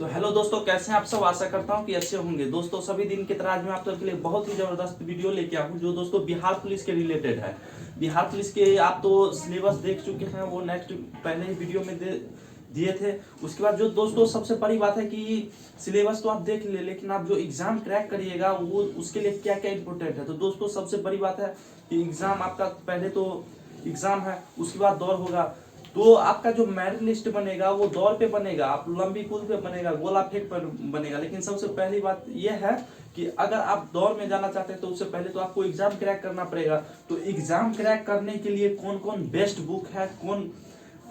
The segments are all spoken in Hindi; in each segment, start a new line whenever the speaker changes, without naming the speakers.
तो हेलो दोस्तों, कैसे हैं आप सब। आशा करता हूं कि अच्छे होंगे। दोस्तों सभी दिन की तरह आज मैं आप सबके लिए बहुत ही जबरदस्त वीडियो लेके आया हूं जो दोस्तों बिहार पुलिस के रिलेटेड है। बिहार पुलिस के आप तो सिलेबस देख चुके हैं, वो नेक्स्ट पहले ही वीडियो में दिए थे। उसके बाद जो दोस्तों सबसे बड़ी बात है कि सिलेबस तो आप देख ले, लेकिन आप जो एग्जाम क्रैक करिएगा वो उसके लिए क्या क्या इंपॉर्टेंट है। तो दोस्तों सबसे बड़ी बात है कि एग्जाम आपका पहले तो एग्जाम है, उसके बाद दौड़ होगा। तो आपका जो मेरिट लिस्ट बनेगा वो दौर पे बनेगा, आप लंबी कूद पे बनेगा, गोला फेंक पर बनेगा। लेकिन सबसे पहली बात यह है कि अगर आप दौर में जाना चाहते हैं तो उससे पहले तो आपको एग्जाम क्रैक करना पड़ेगा। तो एग्जाम क्रैक करने के लिए कौन कौन बेस्ट बुक है, कौन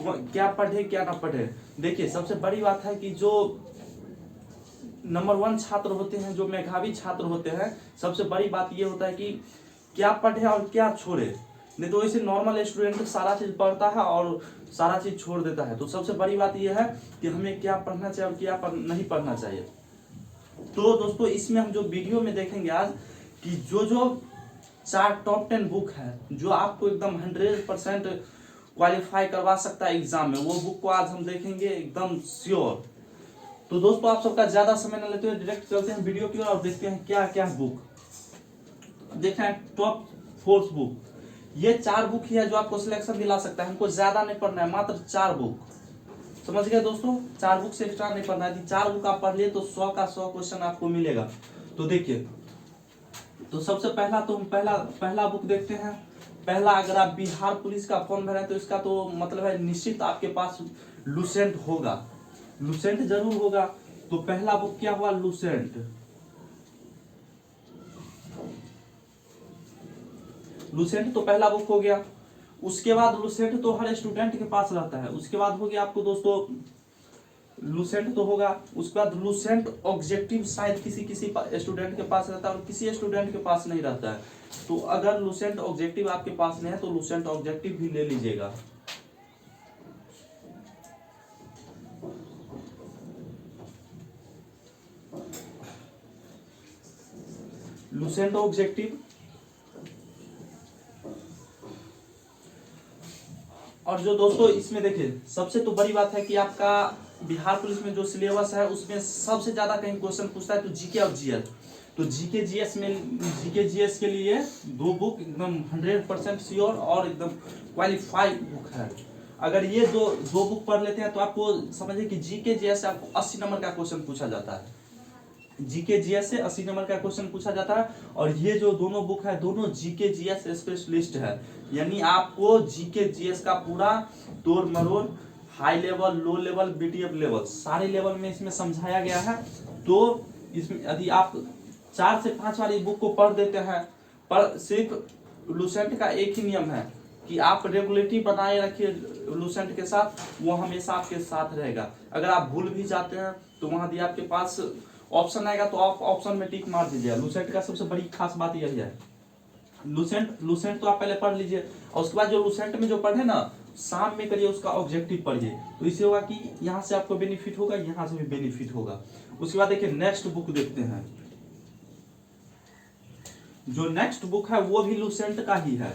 क्या पढ़े क्या ना पढ़े। देखिए सबसे बड़ी बात है कि जो नंबर 1 छात्र होते हैं, जो मेधावी छात्र होते हैं, सबसे बड़ी बात ये होता है कि क्या पढ़े और क्या छोड़े। नहीं तो ऐसे नॉर्मल स्टूडेंट सारा चीज पढ़ता है और सारा चीज छोड़ देता है। तो सबसे बड़ी बात यह है कि हमें क्या पढ़ना चाहिए और क्या नहीं पढ़ना चाहिए। तो दोस्तों इसमें हम जो वीडियो में देखेंगे आज कि जो जो 4 टॉप 10 बुक है जो आपको एकदम 100% क्वालिफाई करवा सकता है एग्जाम में, वो बुक को आज हम देखेंगे एकदम श्योर। तो दोस्तों आप सबका ज्यादा समय न लेते हुए डायरेक्ट चलते हैं वीडियो की ओर और देखते हैं क्या क्या बुक। देखते हैं टॉप 4 बुक। ये 4 बुक ही है जो आपको सिलेक्शन दिला सकता है। हमको ज्यादा नहीं पढ़ना है, मात्र 4 बुक। समझ गए दोस्तों, 4 बुक से एक्स्ट्रा नहीं पढ़ना है। 4 बुक आप पढ़ लिए तो 100 का 100 क्वेश्चन आपको मिलेगा। तो देखिए, तो सबसे पहला तो हम पहला बुक देखते हैं। पहला, अगर आप बिहार पुलिस का फॉर्म भरें तो इसका तो मतलब है निश्चित आपके पास लुसेंट होगा, लुसेंट जरूर होगा। तो पहला बुक क्या हुआ, लुसेंट। लुसेंट तो पहला बुक हो गया। उसके बाद लुसेंट तो हर स्टूडेंट के पास रहता है। उसके बाद हो गया आपको दोस्तों लुसेंट तो होगा। उसके बाद लुसेंट ऑब्जेक्टिव शायद किसी किसी स्टूडेंट के पास रहता है और किसी स्टूडेंट के पास नहीं रहता है। तो अगर लुसेंट ऑब्जेक्टिव आपके पास नहीं है तो लुसेंट ऑब्जेक्टिव भी ले लीजिएगा। Lucent objective. और जो दोस्तों इसमें देखिए सबसे तो बड़ी बात है कि आपका बिहार पुलिस में जो सिलेबस है उसमें सबसे ज्यादा कहीं क्वेश्चन पूछता है तो जीके और जीएस। तो जीके जीएस में, जीके जीएस के लिए 2 बुक एकदम 100% श्योर और एकदम क्वालिफाइड बुक है। अगर ये दो बुक पढ़ लेते हैं तो आपको समझिए कि जीके जीएस से आपको 80 नंबर का क्वेश्चन पूछा जाता है। जीके जीएस से 80 नंबर का क्वेश्चन पूछा जाता है। और ये जो दोनों बुक है दोनों जीके जीएस स्पेशलिस्ट है, यानी आपको जीके जीएस का पूरा तोड़ मरोड़, high level, low level, BTF level, सारे लेवल में इसमें समझाया गया है। तो इसमें यदि आप 4 से 5 बार इस बुक को पढ़ देते हैं, पर सिर्फ लुसेंट का एक ही नियम है कि आप रेगुलेटरी बनाए रखिए लुसेंट के साथ, वो हमेशा आपके साथ रहेगा। अगर आप भूल भी जाते हैं तो वहां यदि आपके पास ऑप्शन आएगा तो आप ऑप्शन में टिक मार दीजिए। लुसेंट का सबसे बड़ी खास बात यही है। लुसेंट तो आप पहले पढ़ लीजिए और उसके बाद जो लुसेंट में जो पढ़े ना, शाम में करिए उसका ऑब्जेक्टिव पढ़िए। तो इससे होगा कि यहाँ से आपको बेनिफिट होगा, यहाँ से भी बेनिफिट होगा। उसके बाद देखिए नेक्स्ट बुक देखते हैं। जो नेक्स्ट बुक है वो भी लुसेंट का ही है।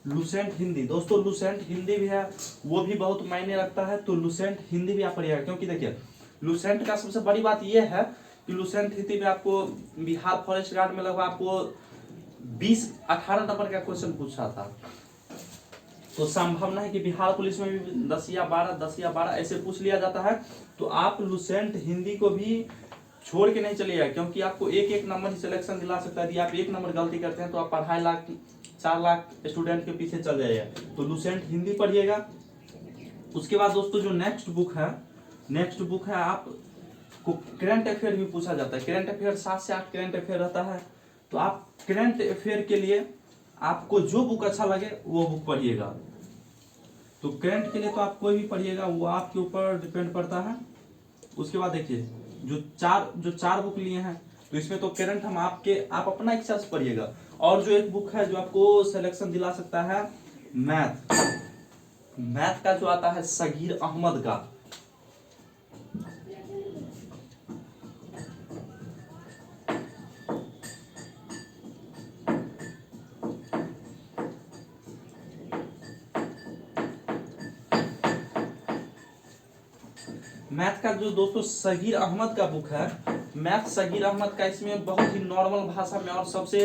लुसेंट हिंदी। दोस्तों लुसेंट हिंदी भी है, वो भी बहुत मायने रखता है। तो लुसेंट हिंदी भी आप पढ़िएगा, क्योंकि देखिए लुसेंट का सबसे बड़ी बात यह है कि लुसेंट हिंदी में आपको बिहार फॉरेस्ट गार्ड में लगभग आपको 18 नंबर का क्वेश्चन पूछा था। तो संभावना है कि बिहार पुलिस में भी 10 या 12 ऐसे पूछ लिया जाता है। तो आप लुसेंट हिंदी को भी छोड़ के नहीं चलिएगा, क्योंकि आपको एक नंबर ही सिलेक्शन दिला सकता है। यदि आप 1 नंबर गलती करते हैं तो आप 2.5 लाख 4 लाख स्टूडेंट के पीछे चल जाइएगा। तो लुसेंट हिंदी पढ़िएगा। उसके बाद दोस्तों जो नेक्स्ट बुक है आपको करंट अफेयर भी पूछा जाता है। करंट अफेयर 7 से 8 करंट अफेयर रहता है। तो आप करंट अफेयर के लिए आपको जो बुक अच्छा लगे वो बुक पढ़िएगा। तो करंट के लिए तो आप कोई भी पढ़िएगा, वो आपके ऊपर डिपेंड करता है। उसके बाद देखिए जो चार बुक लिए हैं तो इसमें तो करंट हम आप अपना इच्छा से पढ़िएगा। और जो एक बुक है जो आपको सिलेक्शन दिला सकता है मैथ का जो आता है सगीर अहमद का। मैथ का जो दोस्तों सगीर अहमद का बुक है, मैथ सगीर अहमद का, इसमें बहुत ही नॉर्मल भाषा में, और सबसे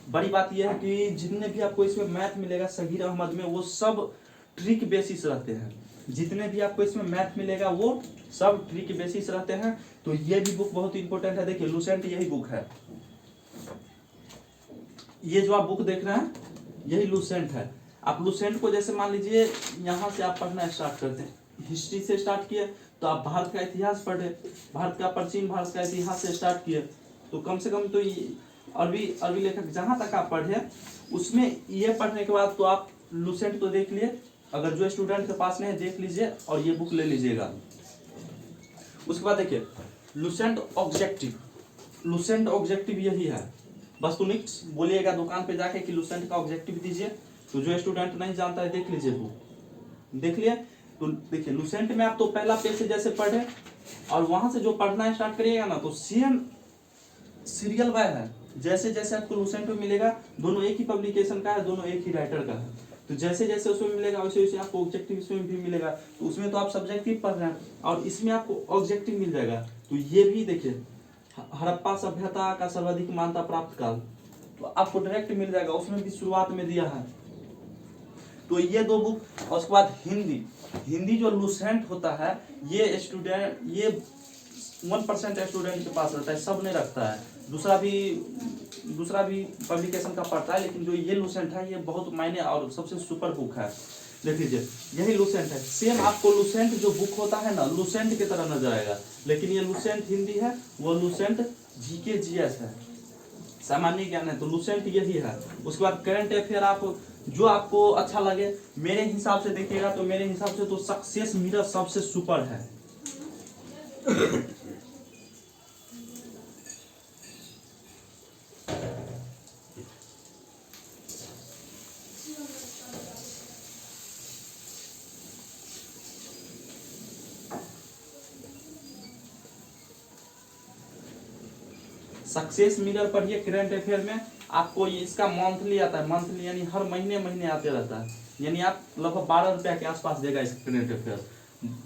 बड़ी बात यह है कि जितने भी आपको इसमें मैथ मिलेगा सगीर अहमद में, वो सब ट्रिक बेसिस रहते हैं। जितने भी आपको इसमें मैथ मिलेगा वो सब ट्रिक बेसिस रहते हैं। तो ये भी बुक बहुत इंपॉर्टेंट है। देखिए लुसेंट यही बुक है, ये जो आप बुक देख रहे हैं यही लुसेंट है। आप लुसेंट को जैसे मान लीजिए यहाँ से आप पढ़ना स्टार्ट करते हैं, हिस्ट्री से स्टार्ट किए तो आप भारत का इतिहास पढ़े, भारत का प्राचीन भारत का इतिहास से स्टार्ट किए, तो कम से कम तो अरबी लेखक जहाँ तक आप पढ़े उसमें ये पढ़ने के बाद तो आप लुसेंट तो देख लिए। अगर जो स्टूडेंट के पास नहीं है देख लीजिए और ये बुक ले लीजिएगा। उसके बाद देखिए लुसेंट ऑब्जेक्टिव, लुसेंट ऑब्जेक्टिव यही है। वस्तुनिष्ठ बोलिएगा दुकान पे जाके कि लुसेंट का ऑब्जेक्टिव दीजिए, तो जो स्टूडेंट नहीं जानता है देख लीजिए बुक। देख लिए तो देखिए लुसेंट में आप तो पहला पेज से जैसे पढ़े और वहां से जो पढ़ना स्टार्ट करिएगा ना तो सेम सीरियल वाइज है। जैसे जैसे आपको लुसेंट में मिलेगा, दोनों एक ही पब्लिकेशन का है, दोनों एक ही राइटर का है, तो जैसे जैसे उसमें मिलेगा वैसे वैसे आपको ऑब्जेक्टिव इसमें भी मिलेगा। तो उसमें तो आप सब्जेक्टिव पढ़ रहे हैं और इसमें आपको ऑब्जेक्टिव मिल जाएगा। तो ये भी देखिए हड़प्पा सभ्यता का सर्वाधिक मान्यता प्राप्त काल, तो आपको डायरेक्ट मिल जाएगा, उसमें भी शुरुआत में दिया है। तो ये दो बुक। और उसके बाद हिंदी, हिंदी जो लुसेंट होता है ये स्टूडेंट, ये 1% स्टूडेंट के पास रहता है, सब नहीं रखता है। दूसरा भी पब्लिकेशन का पढ़ता है, लेकिन जो ये लुसेंट है ये बहुत मायने और सबसे सुपर बुक है। देख लीजिए यही लुसेंट है। सेम आपको लुसेंट जो बुक होता है ना लुसेंट की तरह नजर आएगा, लेकिन ये लुसेंट हिंदी है, वो लुसेंट जीके जीएस है, सामान्य ज्ञान है। तो लुसेंट यही है। उसके बाद करंट अफेयर आप जो आपको अच्छा लगे, मेरे हिसाब से देखिएगा तो मेरे हिसाब से तो सक्सेस मिरर सबसे सुपर है। सक्सेस मिरर पढ़िए। करंट अफेयर में आपको इसका मंथली आता है, मंथली यानी हर महीने महीने आते रहता है, यानी आप लगभग 12 रुपया के आसपास देगा इस करंट अफेयर।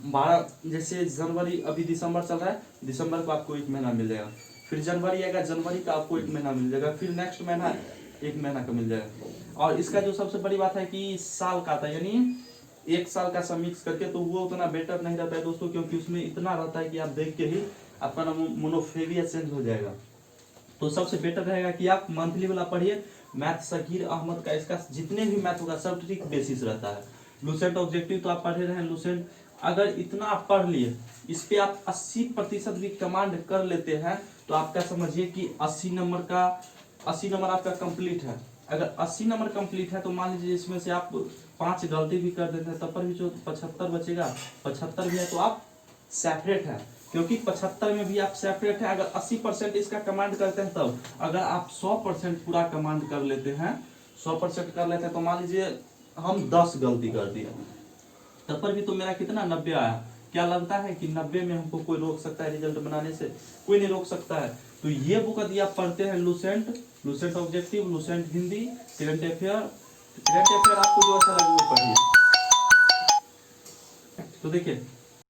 12 जैसे जनवरी, अभी दिसंबर चल रहा है, दिसंबर को आपको 1 महीना मिल जाएगा, फिर जनवरी आएगा, जनवरी का आपको 1 महीना मिल जाएगा, फिर नेक्स्ट महीना 1 महीना का मिल जाएगा। और इसका जो सबसे बड़ी बात है कि साल का आता है, यानी 1 साल का सब मिक्स करके, तो वो उतना बेटर नहीं रहता है दोस्तों, क्योंकि उसमें इतना रहता है कि आप देख के ही आपका मोनोफेविया चेंज हो जाएगा। तो सबसे बेटर रहेगा कि आप मंथली वाला पढ़िए। मैथ सगीर अहमद का, इसका जितने भी मैथ होगा सब ट्रिक बेसिस रहता है। लुसेंट ऑब्जेक्टिव तो आप पढ़े रहे हैं। लुसेंट अगर इतना आप पढ़ लिए, इस पे आप 80% भी कमांड कर लेते हैं, तो आपका समझिए कि 80 नंबर आपका कंप्लीट है। अगर 80 नंबर कंप्लीट है तो मान लीजिए इसमें से आप 5 गलती भी कर देते हैं, तब पर भी जो 75 बचेगा, 75 भी है तो आप सेपरेट है, क्योंकि 75 में भी आप सेपरेट है। अगर 80% इसका कमांड करते हैं तब, अगर आप 100% पूरा कमांड कर लेते हैं, 100% कर लेते हैं, तो मान लीजिए हम 10 गलती कर दिए, तब पर भी तो मेरा कितना 90 आया। क्या लगता है कि 90 में हमको कोई रोक सकता है रिजल्ट बनाने से? कोई नहीं रोक सकता है। तो ये बुक यदि आप पढ़ते हैं, Lucent objective, Lucent Hindi, current affair आपको जो अच्छा लगे वो पढ़िए। तो देखिए